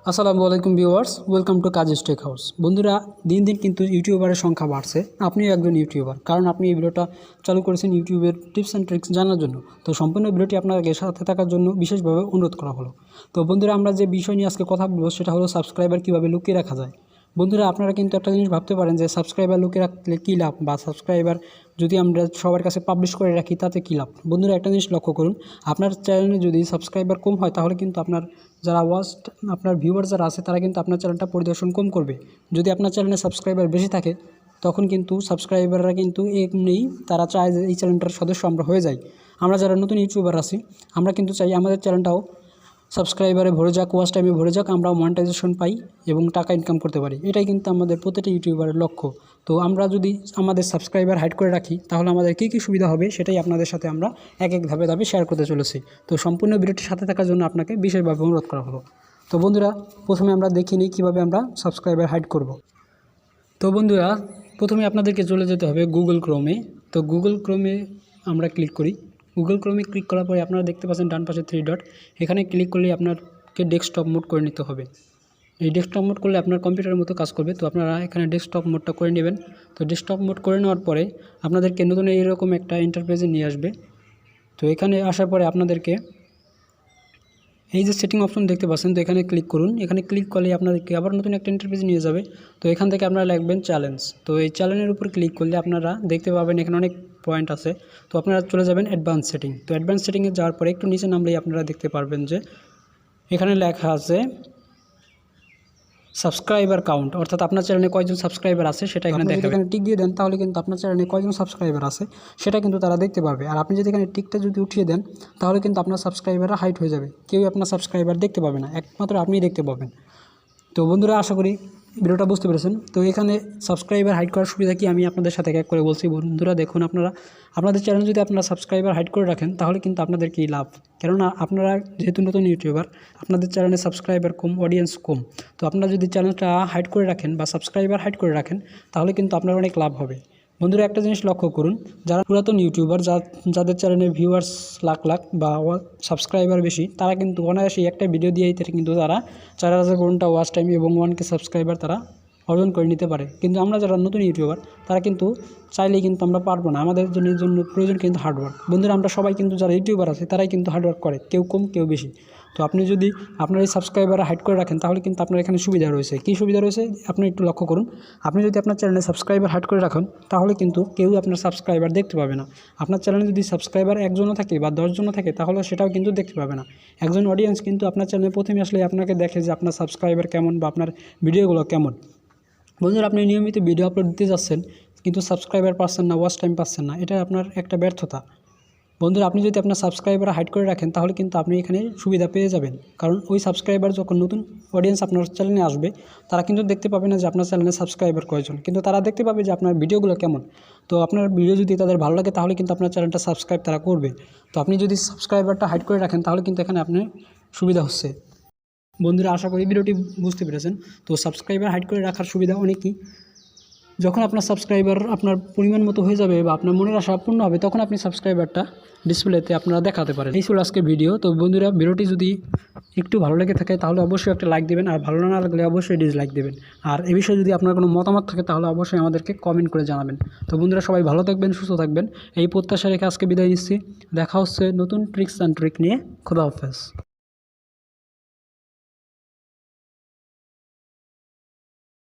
আসসালামু আলাইকুম viewers, welcome to Kajes tech house. বন্ধুরা, দিন দিন কিন্তু ইউটিউবারের সংখ্যা বাড়ছে। আপনিও একজন ইউটিউবার, কারণ আপনি এই ভিডিওটা চালু করেছেন ইউটিউবের টিপস অ্যান্ড ট্রিক্স জানার জন্য। তো সম্পূর্ণ ভিডিওটি আপনাকে সাথে থাকার জন্য বিশেষভাবে অনুরোধ করা হলো। তো বন্ধুরা, আমরা যে বিষয় নিয়ে আজকে কথা বলবো সেটা হলো সাবস্ক্রাইবার কীভাবে লুকিয়ে রাখা যায়। বন্ধুরা, আপনারা কিন্তু একটা জিনিস ভাবতে পারেন যে সাবস্ক্রাইবার লুকিয়ে রাখলে কী লাভ, বা সাবস্ক্রাইবার যদি আমরা সবার কাছে পাবলিশ করে রাখি তাতে কী লাভ। বন্ধুরা, একটা জিনিস লক্ষ্য করুন, আপনার চ্যানেলে যদি সাবস্ক্রাইবার কম হয় তাহলে কিন্তু আপনার যারা আপনার ভিউয়ার যারা আছে তারা কিন্তু আপনার চ্যানেলটা পরিদর্শন কম করবে। যদি আপনার চ্যানেলে সাবস্ক্রাইবার বেশি থাকে তখন কিন্তু সাবস্ক্রাইবাররা কিন্তু এমনিই তারা চায় যে এই চ্যানেলটার সদস্য আমরা হয়ে যাই। আমরা যারা নতুন ইউটিউবার আছি আমরা কিন্তু চাই আমাদের চ্যানেলটাও সাবস্ক্রাইবারে ভরে যাক, ওয়াচ টাইমে ভরে যাক, আমরা মনিটাইজেশন পাই এবং টাকা ইনকাম করতে পারি। এটাই কিন্তু আমাদের প্রতিটি ইউটিউবারের লক্ষ্য। তো আমরা যদি আমাদের সাবস্ক্রাইবার হাইড করে রাখি তাহলে আমাদের কী কী সুবিধা হবে সেটাই আপনাদের সাথে আমরা এক এক ধাপে ধাপে শেয়ার করতে চলেছি। তো সম্পূর্ণ ভিডিওটির সাথে থাকার জন্য আপনাকে বিশেষভাবে অনুরোধ করা হলো। তো বন্ধুরা, প্রথমে আমরা দেখে নিই কীভাবে আমরা সাবস্ক্রাইবার হাইড করব। তো বন্ধুরা, প্রথমে আপনাদেরকে চলে যেতে হবে গুগল ক্রোমে। তো গুগল ক্রোমে আমরা ক্লিক করি। গুগল ক্রোমে ক্লিক করার পরে আপনারা দেখতে পাচ্ছেন ডান পাশে 3 ডট, এখানে ক্লিক করলে আপনাকে ডেস্কটপ মোড করে নিতে হবে। এই ডেস্কটপ মোড করলে আপনার কম্পিউটারের মতো কাজ করবে। তো আপনারা এখানে ডেস্কটপ মোডটা করে নেবেন। তো ডেস্কটপ মোড করে নেওয়ার পরে আপনাদেরকে নতুন এরকম একটা ইন্টারফেসে নিয়ে আসবে। তো এখানে আসার পরে আপনাদেরকে এই যে সেটিং অপশন দেখতে পাচ্ছেন, তো এখানে ক্লিক করুন। এখানে ক্লিক করলে আপনাদেরকে আবার নতুন একটা ইন্টারফেস নিয়ে যাবে। তো এখান থেকে আপনারা লিখবেন চ্যালেঞ্জ। তো এই চ্যালেঞ্জের উপর ক্লিক করলে আপনারা দেখতে পাবেন এখানে অনেক পয়েন্ট আছে। তো আপনারা চলে যাবেন অ্যাডভান্স সেটিং। তো অ্যাডভান্স সেটিংয়ে যাওয়ার পরে একটু নিচে নামলেই আপনারা দেখতে পারবেন যে এখানে লেখা আছে সাবস্ক্রাইবার কাউন্ট, অর্থাৎ আপনার চ্যানেলে কয়জন সাবস্ক্রাইবার আছে সেটা এখানে দেখাবে। এখানে টিক দিয়ে দেন তাহলে কিন্তু আপনার চ্যানেলে কয়জন সাবস্ক্রাইবার আছে সেটা কিন্তু তারা দেখতে পারবে। আর আপনি যদি এখানে টিকটা যদি উঠিয়ে দেন তাহলে কিন্তু আপনার সাবস্ক্রাইবাররা হাইড হয়ে যাবে, কেউ আপনার সাবস্ক্রাইবার দেখতে পাবে না, একমাত্র আপনিই দেখতে পাবেন। তো বন্ধুরা, আশা করি ভিডিওটা বুঝতে পেরেছেন। তো এখানে সাবস্ক্রাইবার হাইড করার সুবিধা কি আমি আপনাদের সাথে এক করে বলছি। বন্ধুরা দেখুন, আপনাদের চ্যানেল যদি আপনারা সাবস্ক্রাইবার হাইড করে রাখেন তাহলে কিন্তু আপনাদের কী লাভ। কেননা আপনারা যেহেতু নতুন ইউটিউবার, আপনাদের চ্যানেলে সাবস্ক্রাইবার কম, অডিয়েন্স কম। তো আপনারা যদি চ্যানেলটা হাইড করে রাখেন বা সাবস্ক্রাইবার হাইড করে রাখেন তাহলে কিন্তু আপনার অনেক লাভ হবে। বন্ধুরা, একটা জিনিস লক্ষ্য করুন, যারা পুরাতন ইউটিউবার যাদের চ্যানেলে ভিউয়ার্স লাখ লাখ বা সাবস্ক্রাইবার বেশি, তারা কিন্তু অনায়াসেই একটা ভিডিও দিয়েই কিন্তু তারা 4000 ঘন্টা ওয়াচ টাইম এবং 1K সাবস্ক্রাইবার তারা অর্জন করে নিতে পারে। কিন্তু আমরা যারা নতুন ইউটিউবার তারা কিন্তু চাইলেই কিন্তু আমরা পারবো না, আমাদের জন্য প্রয়োজন কিন্তু হার্ডওয়ার্ক। বন্ধুরা, আমরা সবাই কিন্তু যারা ইউটিউবার আছে তারাই কিন্তু হার্ডওয়ার্ক করে, কেউ কম কেউ বেশি। তো আপনি যদি আপনার এই সাবস্ক্রাইবার হাইড করে রাখেন তাহলে কিন্তু আপনার এখানে সুবিধা রয়েছে। কী সুবিধা রয়েছে আপনি একটু লক্ষ্য করুন। আপনি যদি আপনার চ্যানেলে সাবস্ক্রাইবার হাইড করে রাখেন তাহলে কিন্তু কেউ আপনার সাবস্ক্রাইবার দেখতে পাবে না। আপনার চ্যানেলে যদি সাবস্ক্রাইবার 1 জনও থাকে বা 10 জনও থাকে তাহলে সেটাও কিন্তু দেখতে পাবে না। একজন অডিয়েন্স কিন্তু আপনার চ্যানেলে প্রথমে আসলে আপনাকে দেখে যে আপনার সাবস্ক্রাইবার কেমন বা আপনার ভিডিওগুলো কেমন। বন্ধুরা, আপনি নিয়মিত ভিডিও আপলোড দিতে যাচ্ছেন কিন্তু সাবস্ক্রাইবার পাচ্ছেন না, ওয়াচ টাইম পাচ্ছেন না, এটা আপনার একটা ব্যর্থতা। বন্ধুরা, আপনি যদি আপনার সাবস্ক্রাইবার হাইড করে রাখেন তাহলে কিন্তু আপনি এখানে সুবিধা পেয়ে যাবেন। কারণ ওই সাবস্ক্রাইবার যখন নতুন অডিয়েন্স আপনার চ্যানেলে আসবে তারা কিন্তু দেখতে পাবে না যে আপনার চ্যানেলে সাবস্ক্রাইবার কয়জন, কিন্তু তারা দেখতে পাবে যে আপনার ভিডিওগুলো কেমন। তো আপনার ভিডিও যদি তাদের ভালো লাগে তাহলে কিন্তু আপনার চ্যানেলটা সাবস্ক্রাইব তারা করবে। তো আপনি যদি সাবস্ক্রাইবারটা হাইড করে রাখেন তাহলে কিন্তু এখানে আপনার সুবিধা হচ্ছে। বন্ধুরা, আশা করি ভিডিওটি বুঝতে পেরেছেন। তো সাবস্ক্রাইবার হাইড করে রাখার সুবিধা অনেকই। যখন আপনার সাবস্ক্রাইবার আপনার পরিমাণ মতো হয়ে যাবে বা আপনার মনের আশা পূর্ণ হবে তখন আপনি সাবস্ক্রাইবারটা ডিসপ্লেতে আপনারা দেখাতে পারেন। এই ছিল আজকে ভিডিও। তো বন্ধুরা, ভিডিওটি যদি একটু ভালো লেগে থাকে তাহলে অবশ্যই একটা লাইক দেবেন, আর ভালো না লাগলে অবশ্যই ডিসলাইক দেবেন। আর এ বিষয়ে যদি আপনার কোনো মতামত থাকে তাহলে অবশ্যই আমাদেরকে কমেন্ট করে জানাবেন। তো বন্ধুরা, সবাই ভালো থাকবেন, সুস্থ থাকবেন, এই প্রত্যাশা রেখে আজকে বিদায় নিচ্ছি। দেখা হচ্ছে নতুন ট্রিক্স অ্যান্ড ট্রিক নিয়ে। খোদা হাফেজ।